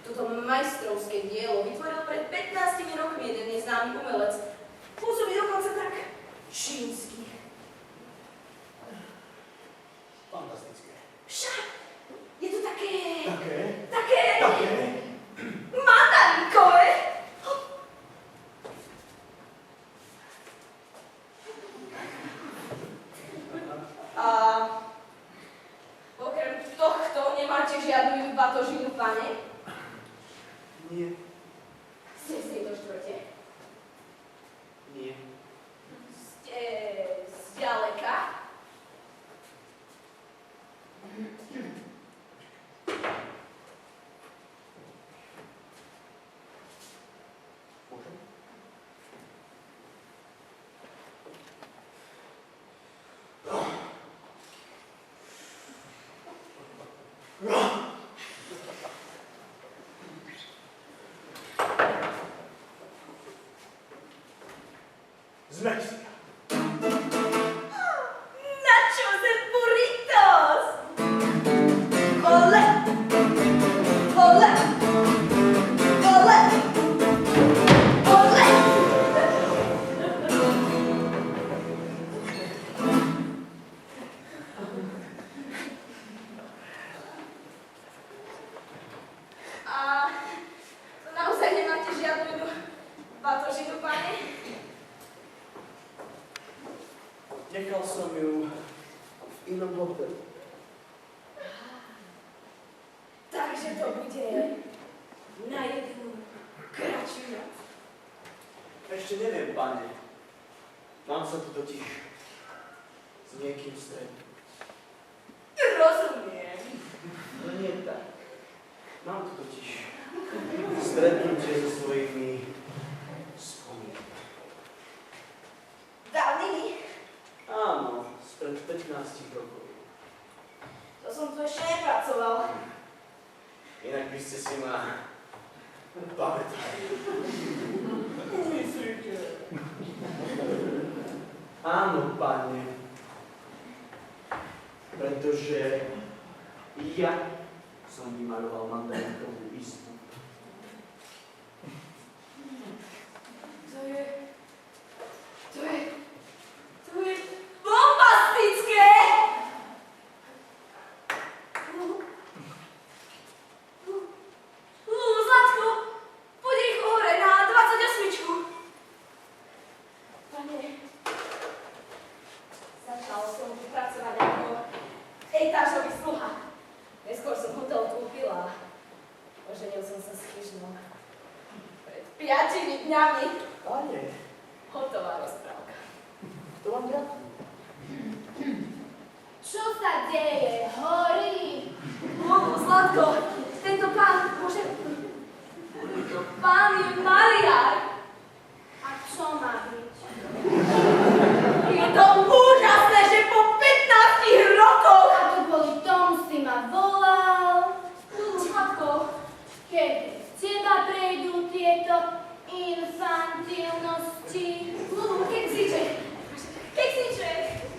Speaker 1: Toto majstrovské dielo vytvoril pred 15 rokmi jeden neznámy umelec. Pôsobí dokonca tak čínsky.
Speaker 2: Fantastické.
Speaker 1: Však je to také...
Speaker 2: Také?
Speaker 1: Mandarinkové. A okrem tohto nemáte žiadnu inú batožinu, pane?
Speaker 2: Nie.
Speaker 1: Ste z tejto štvrte?
Speaker 2: Nie.
Speaker 1: Ste zďaleka?
Speaker 2: Môžem? Z Mexika.
Speaker 1: Nachos and burritos! Ole! Ole! Ole! Ole! A to naozaj nemáte žiadnu inú batožinu, pane?
Speaker 2: Nechal som ju v inom hotelu.
Speaker 1: Takže to bude na jednu kratšiu noc.
Speaker 2: Ešte neviem, pane. Mám sa tu totiž s niekým stretnúť.
Speaker 1: Rozumiem.
Speaker 2: No nie tak. Mám tu totiž stretnutie so svojimi spomienkami.
Speaker 1: Dávnymi.
Speaker 2: Áno, spred 15 rokov.
Speaker 1: To som tu ešte nepracoval.
Speaker 2: Inak by ste si ma pamätali.
Speaker 1: Myslíte?
Speaker 2: Áno, pane. Pretože ja som vymaroval Mandarinkovú izbu.
Speaker 1: To je bombastické! Zlatko, poď rýchlo hore na 28. Pane, začal som tu pracovať ako etážový sluha. Neskôr som hotel kúpil a oženil som sa s Chyžnou. Pred 5 dňami.
Speaker 2: Pane,
Speaker 1: Hotová rozprávka.
Speaker 2: to vám ďakujem.
Speaker 4: Čo sa deje? Horí!
Speaker 1: Zlatko, tento pán môže... Pán je maliar.
Speaker 4: A čo má byť?
Speaker 1: Je to úžasné, že po 15 rokoch...
Speaker 4: A to kvôli tomu si ma volal.
Speaker 1: Zlatko,
Speaker 4: Keď z teba prejdú tieto infantilnosti.
Speaker 1: keksiček.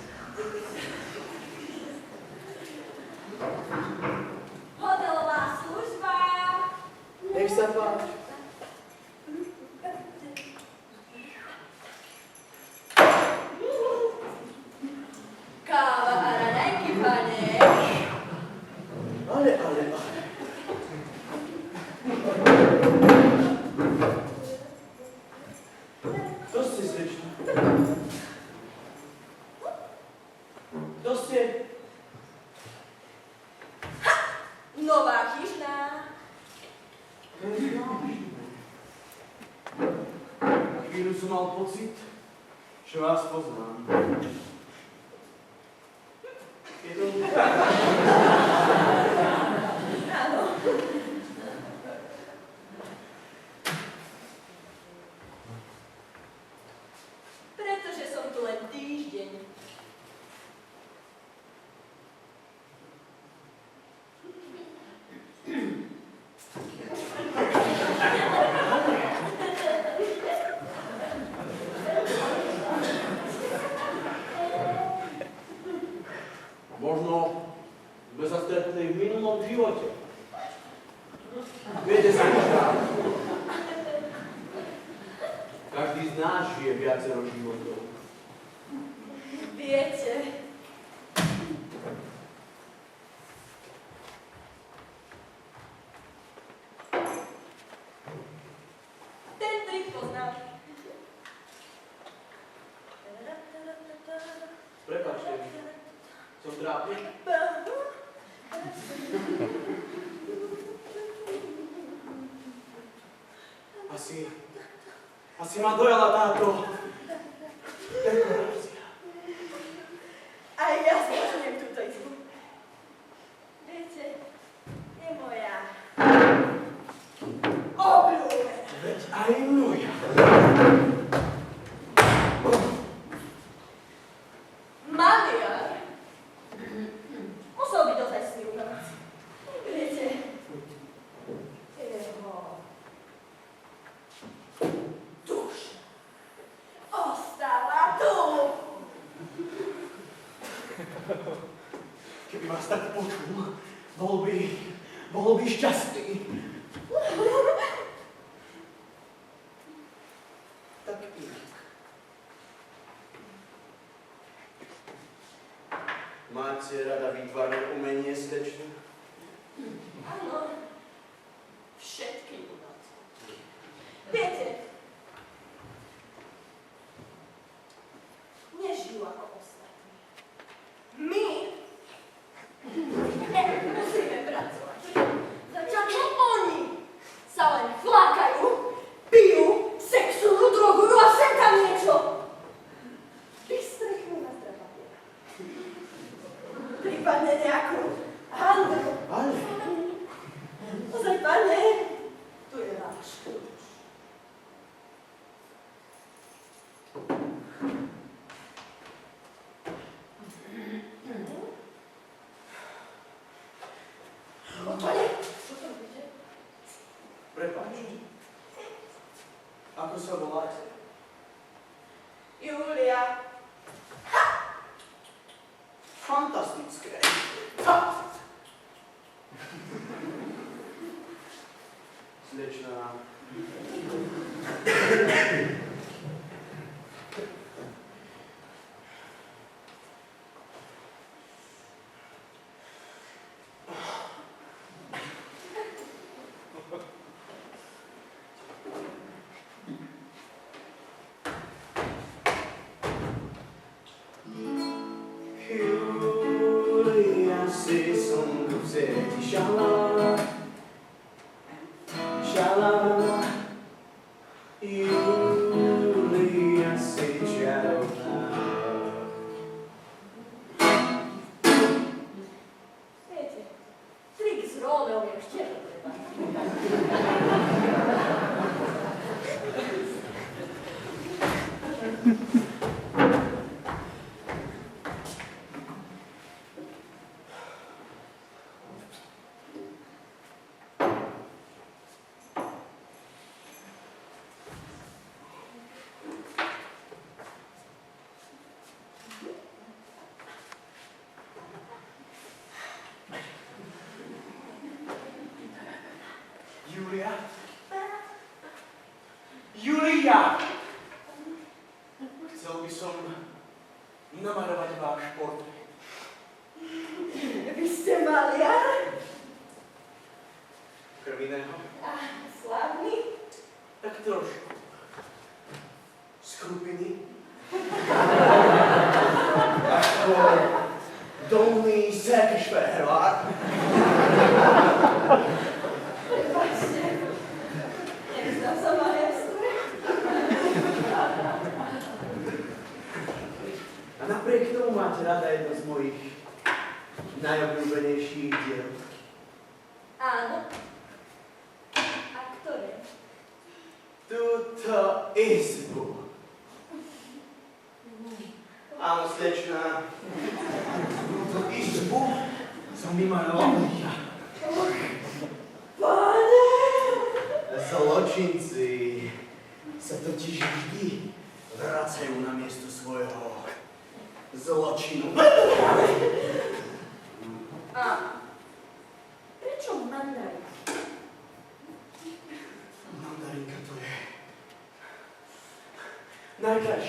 Speaker 1: Hotelová služba.
Speaker 2: Nech sa páči.
Speaker 1: Káva a raňajky, pane.
Speaker 2: Ale. Kto ste zväčší? Kto ste?
Speaker 1: Nová Chyžná.
Speaker 2: Chvíľu som mal pocit, že vás poznám. Je to...
Speaker 1: Áno. Pretože som tu len týždeň.
Speaker 5: Možno sme sa stretli v minulom živote. Viete sa čo? Každý z nás žije viacero životov.
Speaker 1: Viete, ten trik poznám.
Speaker 5: Prepáčte mi, som trápny? Asi ma dojala táto dekorácia.
Speaker 1: Aj ja zbožňujem túto izbu. Viete, je moja obľúbená.
Speaker 5: Veď aj moja.
Speaker 1: Maliar musel byť ozajstný umelec. Viete, jeho duša ostala tu.
Speaker 5: Keby vás tak počul, bol by šťastný. Tak inak. Máte rada výtvarné umenie, slečna?
Speaker 1: Áno, všetky umelce. Viete, nežijú ako ostatní. My musíme pracovať. Zatiaľ čo oni sa len flákajú, pijú, sexujú, drogujú a sem tam niečo. Vystrichnú na zdravie. Prípadne nejakú handru.
Speaker 5: Ale
Speaker 1: Pozri, pane, tu je váš kľúč. Pane, čo to robíte?
Speaker 5: prepáčte. Ako sa voláte?
Speaker 1: Julia.
Speaker 5: Fantastické. Slečna. Julia, si som tu chceti šalala. Šalala. Julia, si čarovná.
Speaker 1: Viete, trik s Rómeom je už tiež treba.
Speaker 5: Julia? Julia! Chcel by som namaľovať váš portrét.
Speaker 1: Vy ste maliar?
Speaker 5: Krviného?
Speaker 1: Slávny?
Speaker 5: Tak trošku. Skrupiny? Ako dolný Säkesfehérvár.
Speaker 1: Prepačte, nevyznám sa maliarstve.
Speaker 5: A napriek tomu máte rada jedno z mojich najobľúbenejších diel.
Speaker 1: Áno. A ktoré?
Speaker 5: Túto izbu. Áno, slečná. Túto izbu som vymaloval ja.
Speaker 1: Pane!
Speaker 5: Zločinci sa totiž vždy vracajú na miesto svojho zločinu.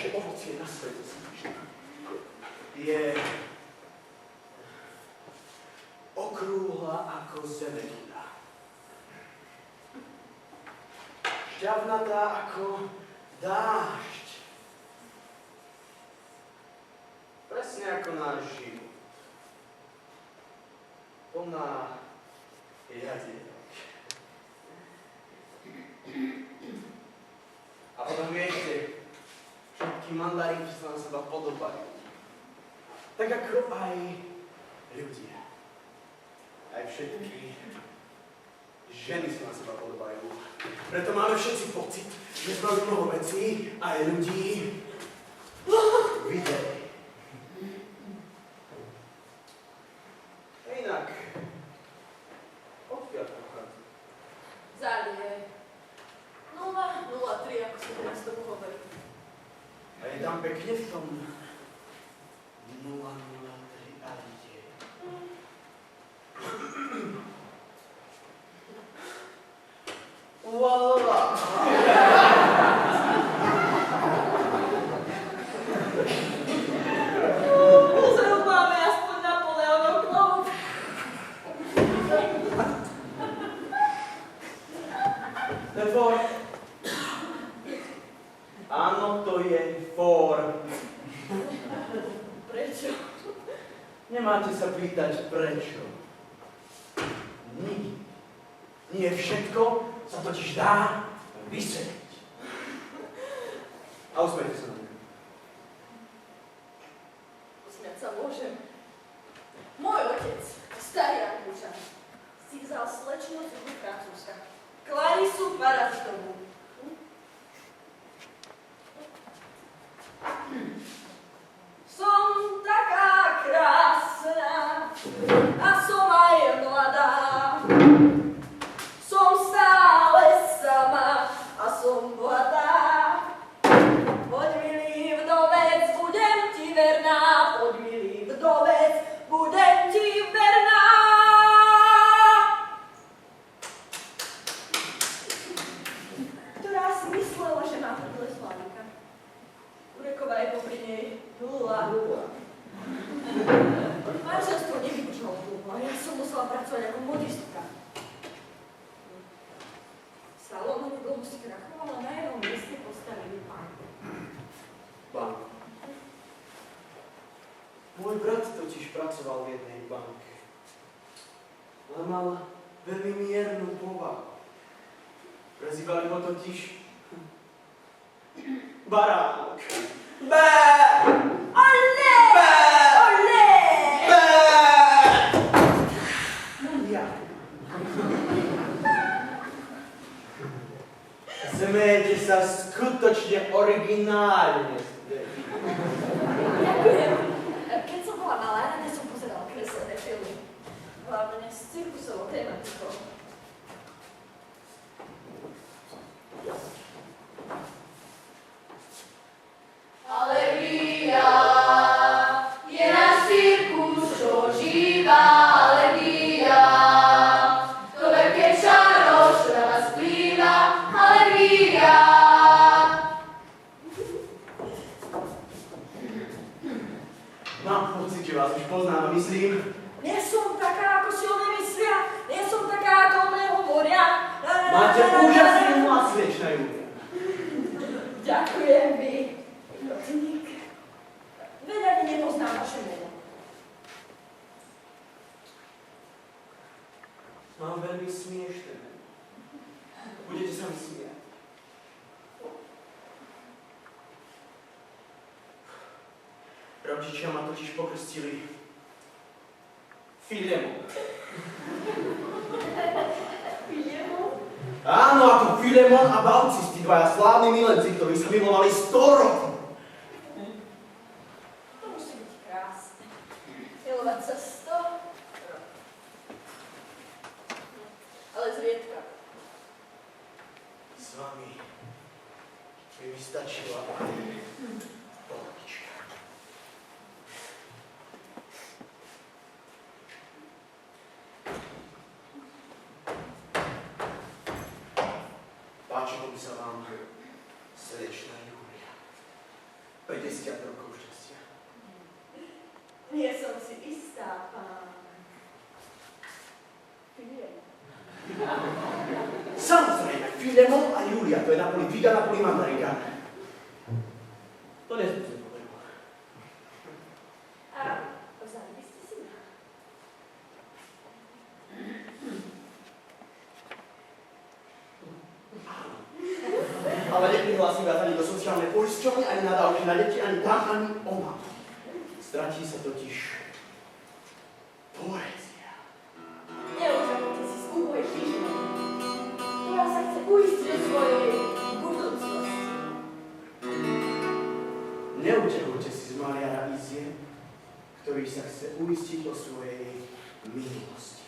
Speaker 5: najkrajšie ovocie na svete, Slnečná. Je okrúhla ako zemenina. Šťavnatá ako dážď. Presne ako náš život. Plná jadienok. A potom viete, všetky mandarinky sa na seba podobajú. Tak ako aj ľudia. Aj všetky ženy sa na seba podobajú. Preto máme všetci pocit, že sme mnoho vecí aj ľudí videli. Inak, odkiaľ pochádza?
Speaker 3: Zálie. 003, ako sa teraz tomu hovorí.
Speaker 5: A je tam pekne v tom 003 a ide. Voilà!
Speaker 1: Muzeum máme aspoň Napoleonov klobúk.
Speaker 5: To je for. Áno, to je for.
Speaker 1: Prečo?
Speaker 5: Nemáte sa pýtať prečo. Nie všetko sa totiž dá vysvetliť. A usmejte sa na mňa.
Speaker 3: Usmiať sa môžem. Môj otec, starý Rakúšan, si vzal slečnú z Francúzska.
Speaker 1: Klarisu Parazitovú. Som taká krásna a som aj mladá. Som stále sama a som bohatá. Poď milý vdovec, budem ti verná. Poď milý vdovec, budem ti verná. Ktorá si myslela, že má prdle Slavika. Ureková je popri nej nula. Manželstvo nevydržalo dlho a ja som musela pracovať ako modistka. Salón dlho si krachovala, na jeho mieste postavili banku.
Speaker 5: Banku. Môj brat totiž pracoval v jednej banke. Ale mal veľmi miernu povahu. Prezývali ho totiž Baránok. Bé!
Speaker 1: Olé!
Speaker 5: Bé!
Speaker 1: Olé!
Speaker 5: Bé! Ja. Smiete sa skutočne originálne.
Speaker 1: Ďakujem. Keď som bola malá, rada som pozerala kreslené filmy. Hlavne s cirkusovou tematikou.
Speaker 3: Alegria, je náš cirkus, čo žíva. Alegria, to veľké čaro, čo na vás vplýva. Alegria.
Speaker 5: Mám pocit, že vás už poznám a myslím,
Speaker 1: Nie som taká, ako si oni myslia. Nie som taká, ako oni hovoria.
Speaker 5: máte úžasný hlas, Slnečná Júlia.
Speaker 1: Ďakujem, vy. Protivník. Veď ani nepoznám vaše meno.
Speaker 5: Mám veľmi smiešné meno. Budete sa mi smiať. Rodičia ma totiž pokrstili Filemon.
Speaker 1: Filemon?
Speaker 5: Áno, ako Filemon a Baucis, tí dvaja slávni milenci, ktorí sa milovali 100 rokov.
Speaker 1: To musí byť krásne. Milovať sa 100 rokov. Ale zriedka.
Speaker 5: S vami by mi stačila polnička. Páčilo by sa vám Slnečná Júlia. 50 rokov šťastia.
Speaker 4: Nie som si istá, pán. Filemon.
Speaker 5: Samozrejme, Filemon a Julia, to je Napoli Figa, Napoli Mandarika. To nezmusím povedať.
Speaker 4: A vzali by ste si ma?
Speaker 5: Ale neprihlásim vás ani do sociálnej poisťovne, ani na dávky na deti, ani tam, ani ona. Stratí sa totiž poézia.
Speaker 4: Neutrapujte si z úboje píšma, ktorá sa chce uistiť o svojej budúcnosti.
Speaker 5: Neuťahujte si z maliara Izie, ktorý sa chce uistiť o svojej minulosti.